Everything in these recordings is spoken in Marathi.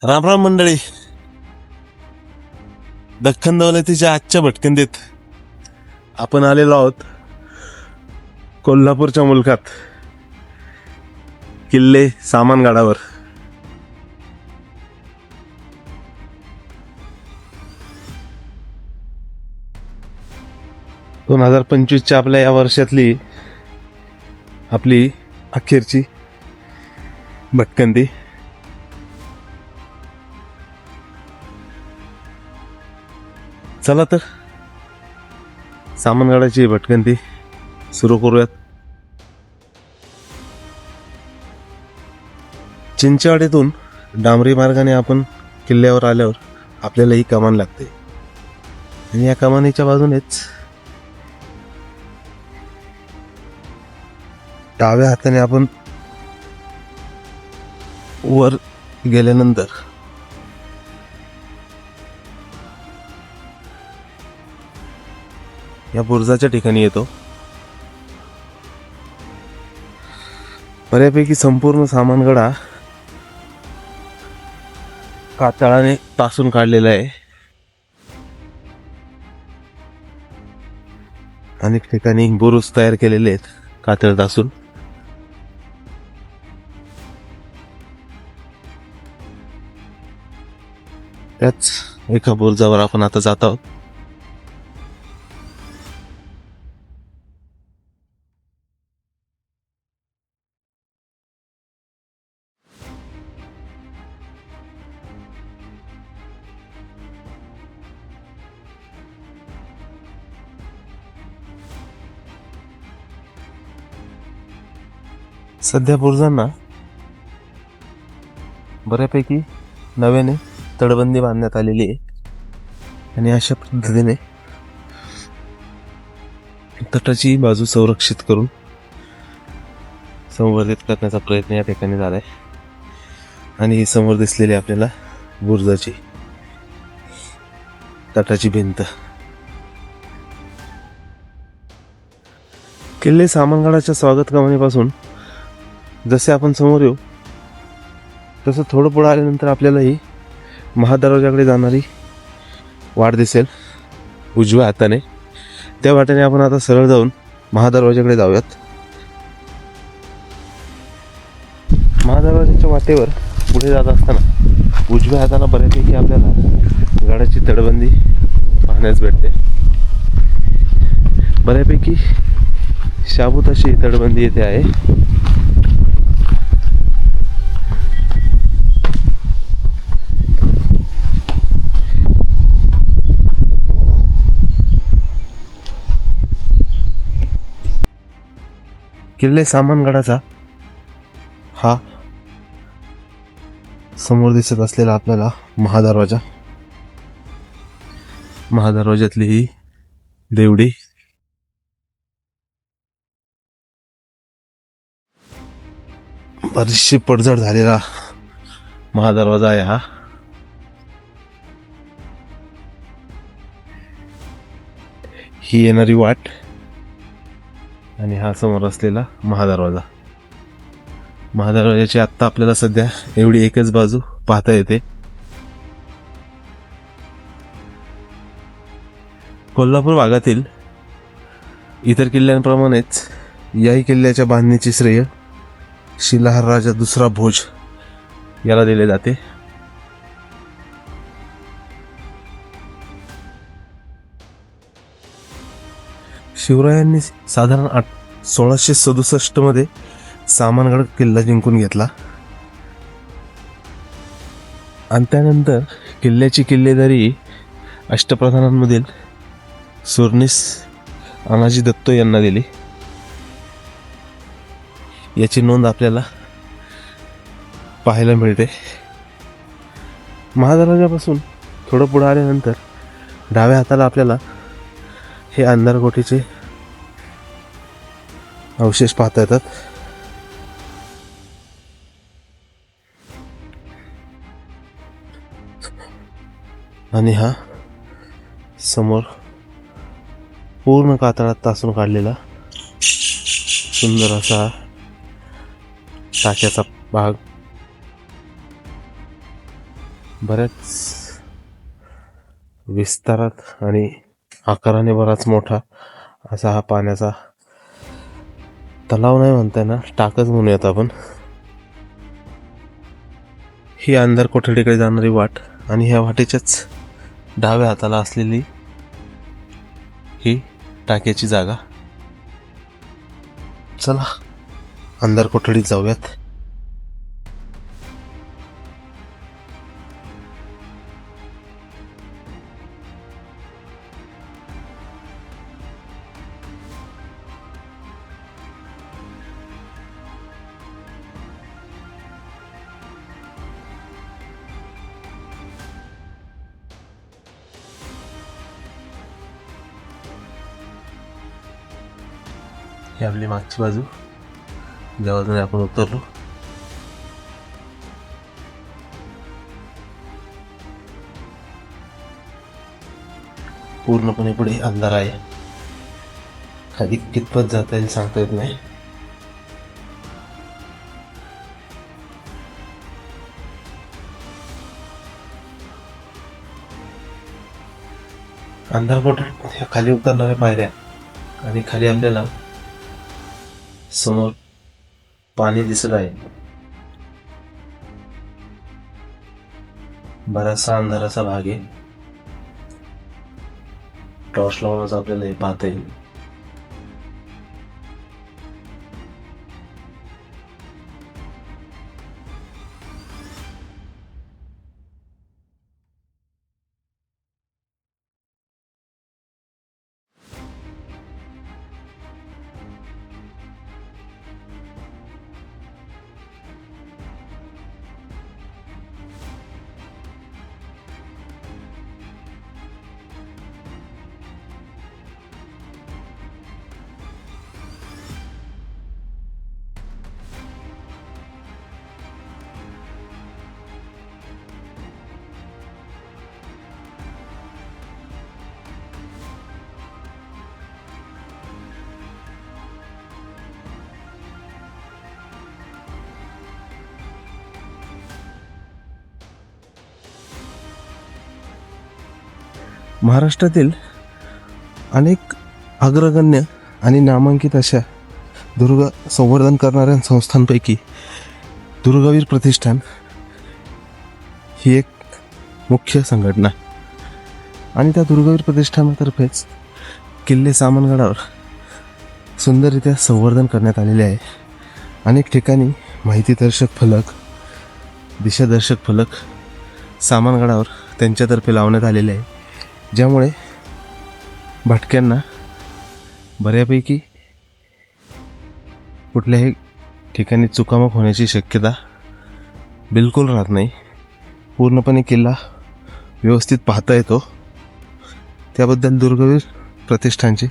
राम राम मंडळी. दख्खन दौलतीच्या आजच्या भटकंतीत आपण आलेलो आहोत कोल्हापूरच्या मुलखात किल्ले सामानगडावर. 2025 आपल्या या वर्षातली आपली अखेरची भटकंती. चला तर सामानगडाची भटकंती सुरू करूयात. चिंचवाडीतून डांबरी मार्गाने आपण किल्ल्यावर आल्यावर आपल्याला ही कमान लागते आणि या कमानीच्या बाजूनेच डाव्या हाताने आपण वर गेल्यानंतर या बुरुजाच्या ठिकाणी येतो. बऱ्यापैकी संपूर्ण सामानगडा कातळाने तासून काढलेला आहे. अनेक ठिकाणी बुरुज तयार केलेले आहेत कातळ तासून. त्याच एका बुरुजावर आपण आता जात आहोत. सध्या बुरुजांना बऱ्यापैकी नव्याने तटबंदी बांधण्यात आलेली आहे आणि अशा पद्धतीने तटाची बाजू संरक्षित करून संवर्धित करण्याचा प्रयत्न या ठिकाणी झालाय. आणि ही समोर दिसलेली आपल्याला बुरुजाची तटाची भिंत. किल्ले सामानगडाच्या स्वागत कमानीपासून जसे आपण समोर येऊ तसं थोडं पुढे आल्यानंतर आपल्याला ही महादरवाजाकडे जाणारी वाट दिसेल उजव्या हाताने. त्या वाटेने आपण आता सरळ जाऊन महादरवाजाकडे जाऊयात. महादरवाजाच्या वाटेवर पुढे जात असताना उजव्या हाताला बऱ्यापैकी आपल्याला गडाची तटबंदी पाहण्यास भेटते. बऱ्यापैकी शाबूत अशी तटबंदी येथे आहे. किल्ले सामानगडाचा हा समोर दिसत असलेला आपल्याला महादरवाजा, महादरवाज्यातली ही देवडी. बरीचशी पडझड झालेला महादरवाजा आहे हा. ही येणारी वाट आणि हा समोर असलेला महादरवाजा. महादरवाजाची आत्ता आपल्याला सध्या एवढी एकच बाजू पाहता येते. कोल्हापूर भागातील इतर किल्ल्यांप्रमाणेच याही किल्ल्याच्या बांधणीची श्रेय शिलाहार राजा दुसरा भोज याला दिले जाते. शिवरायांनी साधारण 1667 मध्ये सामानगड किल्ला जिंकून घेतला आणि त्यानंतर किल्ल्याची किल्लेदारी अष्टप्रधानांमधील सुरनीस अनाजी दत्तो यांना दिली. याची नोंद आपल्याला पाहायला मिळते. महादरवाजापासून थोडं पुढे आल्यानंतर डाव्या हाताला आपल्याला हे अंधारकोटीचे अवशेष पाहता येतात. आणि हा समोर पूर्ण कातळात तासून काढलेला सुंदर असा टाक्याचा भाग. बऱ्याच विस्तारात आणि आकाराने बराच मोठा असा हा पाण्याचा तलाव नाही म्हणता ना, टाकच म्हणूयात आपण. ही अंधार कोठडीकडे जाणारी वाट आणि ह्या वाटेच्याच डाव्या हाताला असलेली ही टाक्याची जागा. चला अंधार कोठडीत जाऊयात. ही आपली मागची बाजू, ज्या बाजूने आपण उतरलो. पूर्णपणे पुढे अंधार आहे. खाली कितपत जाता येईल सांगता येत नाही. अंधार कोठडीत खाली उतरणाऱ्या पायऱ्या आणि खाली आपल्याला समोर पाणी दिसत आहे. बराचसा अंधाराचा भाग आहे. टॉर्च लावूनच आपल्याला हे पाहता येईल. महाराष्ट्रातील अनेक अग्रगण्य आणि नामांकित अशा दुर्ग संवर्धन करणाऱ्या संस्थांपैकी दुर्गवीर प्रतिष्ठान ही एक मुख्य संघटना आणि त्या दुर्गवीर प्रतिष्ठानातर्फेच किल्ले सामनगडावर सुंदररित्या संवर्धन करण्यात आलेले आहे. अनेक ठिकाणी माहितीदर्शक फलक, दिशादर्शक फलक सामनगडावर त्यांच्यातर्फे लावण्यात आलेले आहे, ज्यामुळे भटक्यांना बऱ्यापैकी कुठल्याही ठिकाणी चुकामुक होण्याची शक्यता बिलकुल राहत नाही. पूर्णपणे किल्ला व्यवस्थित पाहता येतो. त्याबद्दल दुर्गवीर प्रतिष्ठानचे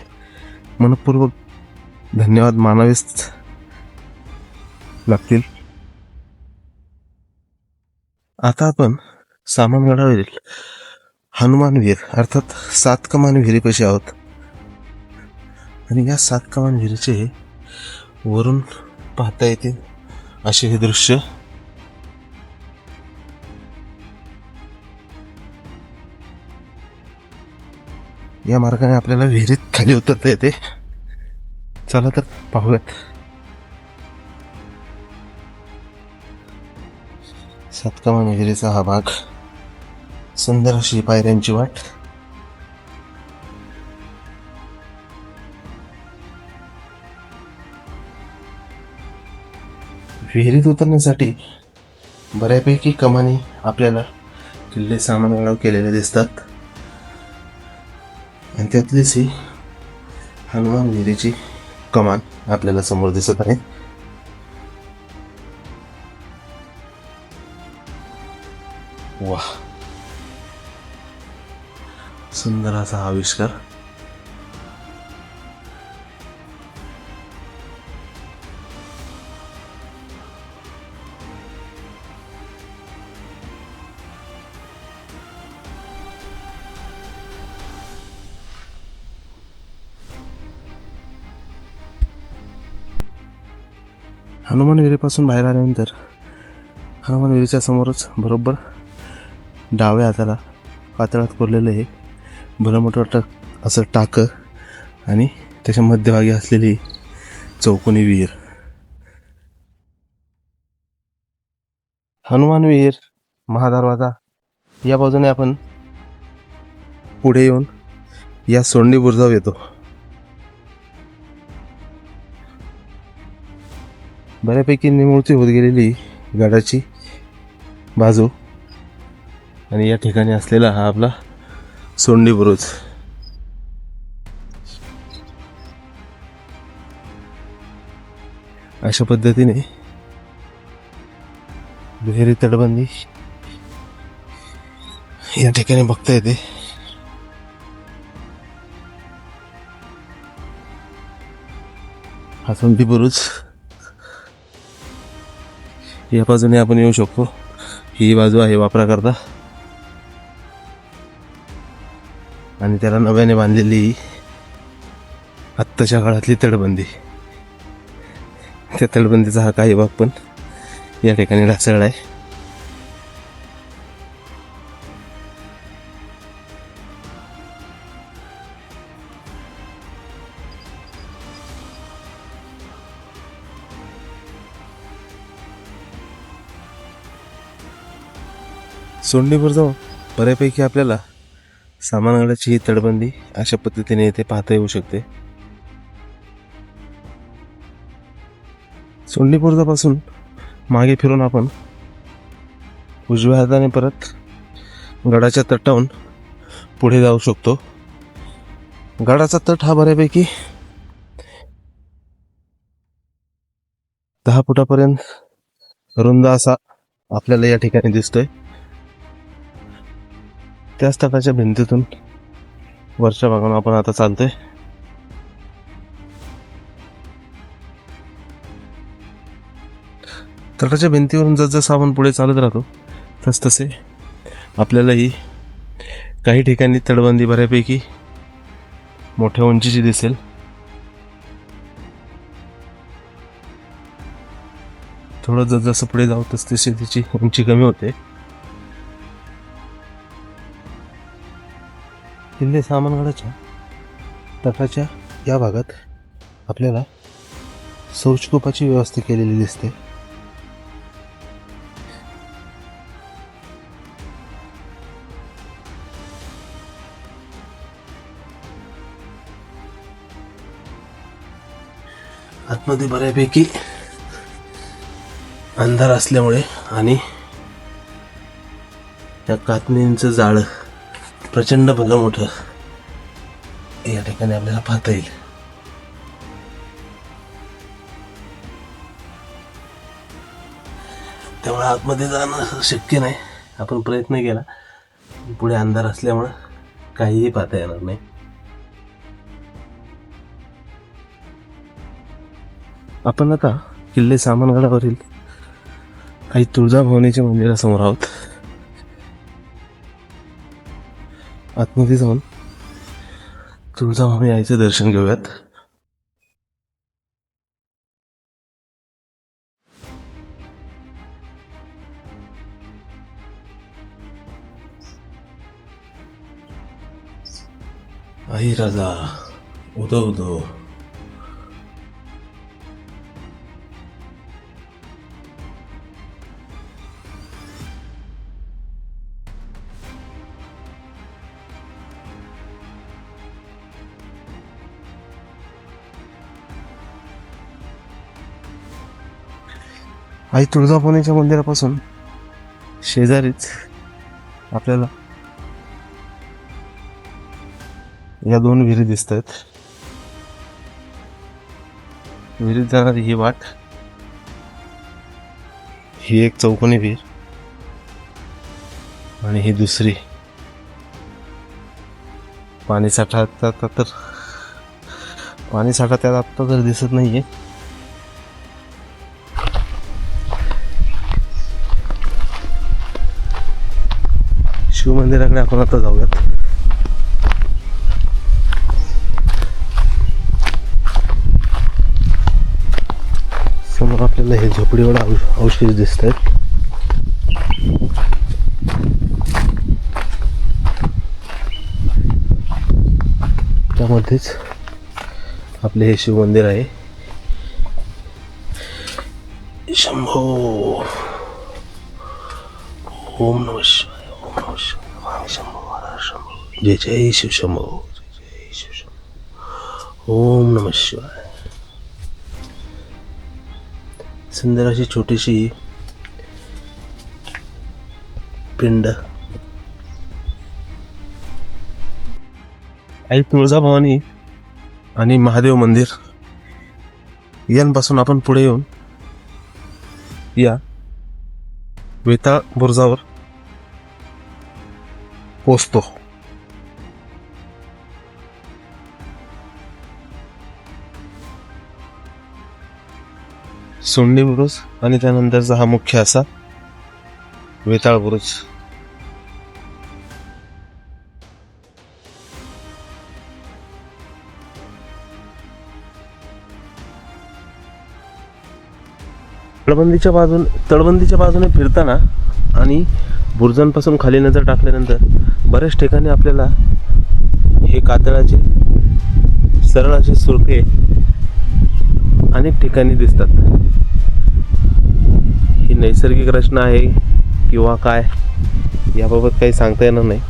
मनपूर्वक धन्यवाद मानावेच लागतील. आता आपण सामनगडावरील हनुमान विहीर अर्थात 7 कमान विहिरीपाशी आहोत आणि या 7 कमान विहिरीचे वरून पाहता येते असे हे दृश्य. या मार्गाने आपल्याला विहिरीत खाली उतरता येते. चला तर पाहूयात. 7 कमान विहिरीचा हा भाग. सुंदर अशी पायऱ्यांची वाट. विहिरीत उतरण्यासाठी बऱ्यापैकी कमानी आपल्याला किल्ले सामनगडावर केलेले दिसतात आणि त्यातलीच ही हनुमान विहिरीची कमान आपल्याला समोर दिसत आहे. वाह, सुंदर असा आविष्कार. हनुमान विहिरीपासून बाहेर आल्यानंतर हनुमान विहिरीच्या समोरच बरोबर डाव्या हाताला पातळात कोरलेलं हे भलं मोठं असं टाकं आणि त्याच्या मध्यभागी असलेली चौकोनी विहीर. हनुमान विहीर, महादरवाजा या बाजूने आपण पुढे येऊन या सोंडी बुरुजावर येतो. बऱ्यापैकी निमुळती होत गेलेली गडाची बाजू आणि या ठिकाणी असलेला हा आपला सोंडी बुरुज. अशा पद्धतीने दुहेरी तटबंदी या ठिकाणी बघता येते. हा सोंडी बुरुज या बाजूने आपण येऊ शकतो. ही बाजू आहे वापराकरता आणि त्याला नव्याने बांधलेली आत्ताच्या काळातली तटबंदी. त्या तटबंदीचा हा काही भाग पण या ठिकाणी ढासळला आहे. सोंडी बुरुजावर बऱ्यापैकी आपल्याला सामानगडाची ही तटबंदी अशा पद्धतीने इथे पाहता येऊ शकते. सोंडी बुरुजापासून मागे फिरून आपण उजव्या हाताने परत गडाच्या तटावरून पुढे जाऊ शकतो. गडाचा तट हा बऱ्यापैकी 10 फुटापर्यंत रुंद असा आपल्याला या ठिकाणी दिसतोय. त्याच तटाच्या भिंतीतून वरच्या भागावर आपण आता चालतोय. तटाच्या भिंतीवरून जसजसं आपण पुढे चालत राहतो तसतसे आपल्यालाही काही ठिकाणी तटबंदी बऱ्यापैकी मोठ्या उंचीची दिसेल. थोडं जसजसं पुढे जाऊ तसतशी तिची उंची कमी होते. किल्ले सामानगडाच्या तटाच्या या भागात आपल्याला शौचकूपाची व्यवस्था केलेली दिसते. आतमध्ये बऱ्यापैकी अंधार असल्यामुळे आणि या कातणींचं जाळं प्रचंड भलं मोठं या ठिकाणी आपल्याला पाहता येईल. त्यामुळे आतमध्ये जाणं शक्य नाही. आपण प्रयत्न केला, पुढे अंधार असल्यामुळे काहीही पाहता येणार नाही. आपण आता किल्ले सामानगडावरील काही तुळजाभवानीच्या मंदिरासमोर आहोत. आतमध्ये जाऊन तुळजाभवानी आईचं दर्शन घेऊयात. आई राजा उदो उदो. आई तुळजाभवानीच्या मंदिरापासून शेजारीच आपल्याला या 2 विहिरी दिसत आहेत. विहिरीत जाणारी ही वाट, ही एक चौकोनी विहीर आणि ही दुसरी. पाणीसाठा त्यात आत्ता तर दिसत नाहीये. शिवमंदिराकडे आपण आता जाऊयात. समोर आपल्याला हे झोपडीवाडा अवशेष दिसत आहेत. त्यामध्येच आपले हे शिवमंदिर आहे. शंभो ओम नमः शिवाय, ओम नमः शिवाय, स्वामी शंभो हर हर शंभो, जय जय शिव शंभो, जय जय शिव शंभो, ओम नमः शिवाय. सुंदर अशी छोटीशी पिंड. आई तुळजाभवानी आणि महादेव मंदिर यांपासून आपण पुढे येऊन या वेताळ बुरुजावर पोचतो. सोंडे बुरुज आणि त्यानंतरचा हा मुख्य असा वेताळ बुरुज. तळबंदीच्या बाजूने फिरताना आणि बुरुजांपासून खाली नजर टाकल्यानंतर बऱ्याच ठिकाणी आपल्याला हे कातळाचे सरळ असे सुरखे अनेक ठिकाणी दिसतात. ही नैसर्गिक रचना आहे किंवा काय याबाबत काही सांगता येणार नाही.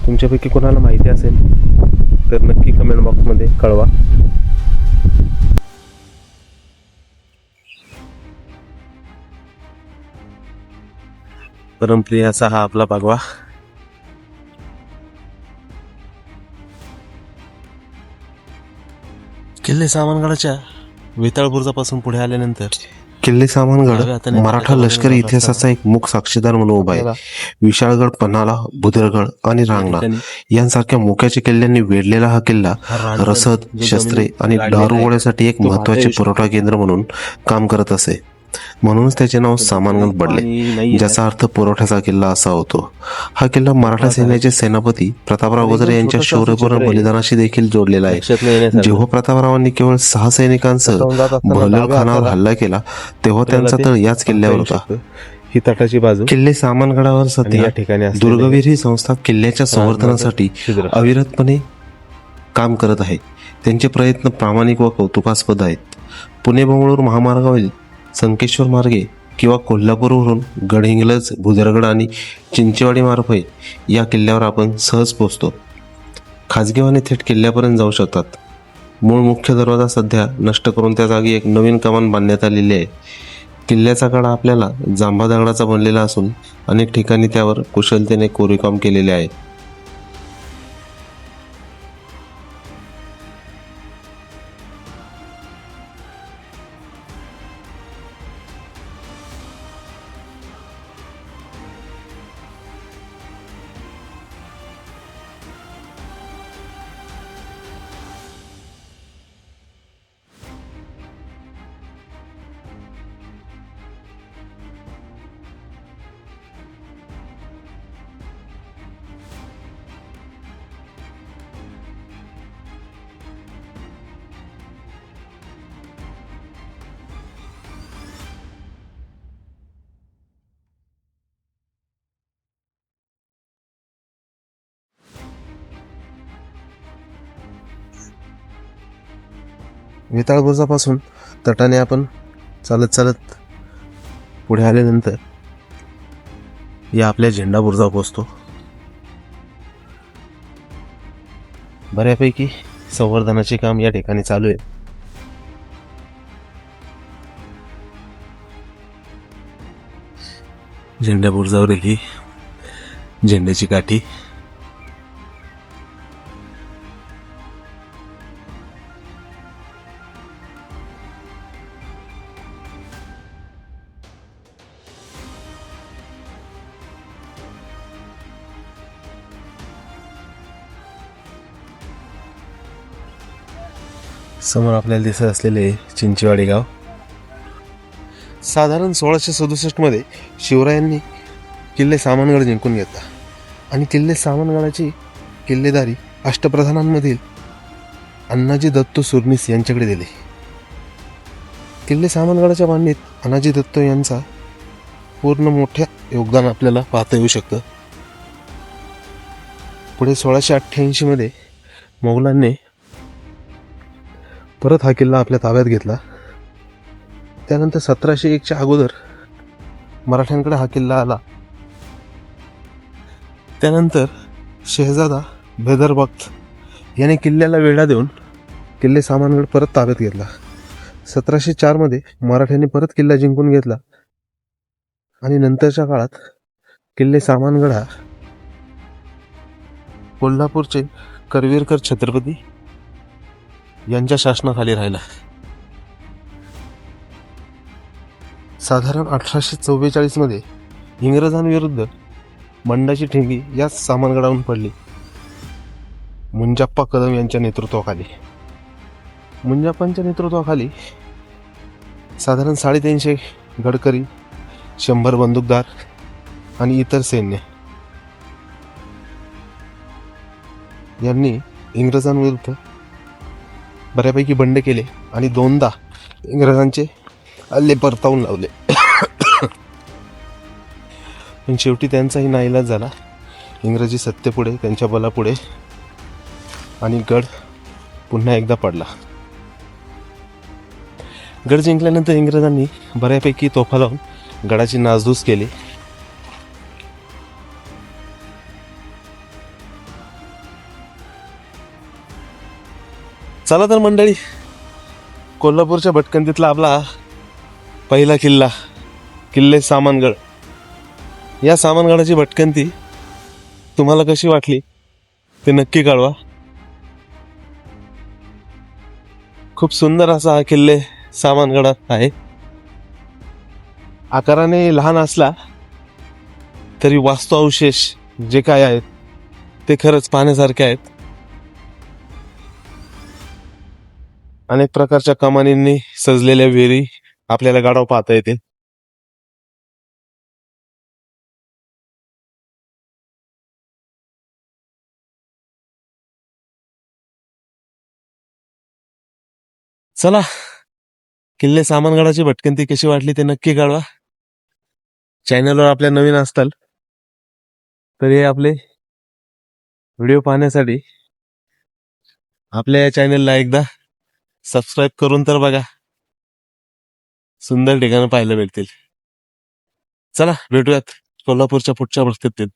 तुमच्यापैकी कोणाला माहिती असेल तर नक्की कमेंट बॉक्समध्ये कळवा. परमप्रिय असा हा आपला पागवा. किल्ले सामानगडाच्या वेताळ बुरुजापासून पुढे आल्यानंतर किल्ले सामानगड मराठा लष्करी इतिहासाचा एक मुख साक्षीदार म्हणून उभा आहे. विशाळगड, पन्हाळा, बुदरगड आणि रांगणा यांसारख्या मोक्याच्या किल्ल्यांनी वेढलेला हा किल्ला रसद, शस्त्रे आणि दारुगोळ्यासाठी एक महत्वाचे पुरवठा केंद्र म्हणून काम करत असे. म्हणूनच त्याचे नाव सामानगड पडले, ज्याचा अर्थ पुरवठ्याचा किल्ला असा होतो. हा किल्ला मराठा सैन्याचे सेनापती प्रतापराव वगैरे यांच्या शौर्यपूर्ण बलिदानाशी देखील जोडलेला आहे. जेव्हा प्रतापरावांनी केवळ 6 सैनिकांसह बहलोल खानावर हल्ला केला तेव्हा त्यांचा तळ याच किल्ल्यावर होता. ही तटाची बाजू. किल्ले सामानगडावर सध्या दुर्गवीर ही संस्था किल्ल्याच्या संवर्धनासाठी अविरतपणे काम करत आहे. त्यांचे प्रयत्न प्रामाणिक व कौतुकास्पद आहेत. पुणे बंगळूर महामार्गावरील संकेश्वर मार्गे किंवा कोल्हापूरवरून गडहिंग्लज, भुदरगड आणि चिंचेवाडी मार्फे या किल्ल्यावर आपण सहज पोहोचतो. खाजगी वाहने थेट किल्ल्यापर्यंत जाऊ शकतात. मूळ मुख्य दरवाजा सध्या नष्ट करून त्या जागी एक नवीन कमान बांधण्यात आलेली आहे. किल्ल्याचा कडा आपल्याला जांभा दगडाचा बनलेला असून अनेक ठिकाणी त्यावर कुशलतेने कोरीवकाम केलेले आहे. वेताळ बुरुजापासून तटाने आपण चालत चालत पुढे आल्यानंतर या आपल्या झेंडा बुरुजावर पोहोचतो. बऱ्यापैकी संवर्धनाचे काम या ठिकाणी चालू आहे. झेंडा बुरुजावरील ही झेंड्याची काठी. समोर आपल्याला दिसत असलेले चिंचेवाडी गाव. साधारण 1667 मध्ये शिवरायांनी किल्ले सामानगड जिंकून घेतला आणि किल्ले सामानगडाची किल्लेदारी अष्टप्रधानांमधील अण्णाजी दत्तो सुरनीस यांच्याकडे दिले. किल्ले सामानगडाच्या बांधणीत अण्णाजी दत्तो यांचा पूर्ण मोठ्या योगदान आपल्याला पाहता येऊ शकतं. पुढे 1688 मध्ये मोगलांनी परत हा किल्ला आपल्या ताब्यात घेतला. त्यानंतर 1701च्या अगोदर मराठ्यांकडे हा किल्ला आला. त्यानंतर शहजादा बैदरबख्त याने किल्ल्याला वेढा देऊन किल्ले सामानगड परत ताब्यात घेतला. 1704 मध्ये मराठ्यांनी परत किल्ला जिंकून घेतला आणि नंतरच्या काळात किल्ले सामानगड हा कोल्हापूरचे करवीरकर छत्रपती यांच्या शासनाखाली राहिला. साधारण 1844 मध्ये इंग्रजांविरुद्ध मंडाची ठिंगी याच सामानगडावरून पडली, मुंजाप्पा कदम यांच्या नेतृत्वाखाली. मुंजाप्पांच्या नेतृत्वाखाली साधारण 350 गडकरी, 100 बंदूकदार आणि इतर सैन्य यांनी इंग्रजांविरुद्ध बऱ्यापैकी बंड केले आणि 2दा इंग्रजांचे हल्ले परतावून लावले. पण शेवटी त्यांचाही नाईलाज झाला इंग्रजी सत्तेपुढे, त्यांच्या बलापुढे, आणि गड पुन्हा एकदा पडला. गड जिंकल्यानंतर इंग्रजांनी बऱ्यापैकी तोफा लावून गडाची नासधूस केली. चला तर मंडळी, कोल्हापूरच्या भटकंतीतला आपला पहिला किल्ला, किल्ले सामानगड, या सामानगडाची भटकंती तुम्हाला कशी वाटली ते नक्की कळवा. खूप सुंदर असा हा किल्ले सामानगड आहे. आकाराने लहान असला तरी वास्तुअवशेष जे काय आहेत ते खरंच पाहण्यासारखे आहेत. अनेक प्रकारच्या कमानींनी सजलेल्या विहिरी आपल्याला गडावर पाहता येतील. चला, किल्ले सामानगडाची भटकंती कशी वाटली ते नक्की कळवा. चॅनलवर आपल्या नवीन असताल तर हे आपले व्हिडिओ पाहण्यासाठी आपल्या या चॅनलला एकदा सबस्क्राईब करून तर बघा. सुंदर ठिकाणं पाहायला भेटतील. चला, भेटूयात कोल्हापूरच्या पुढच्या भटकंतीत.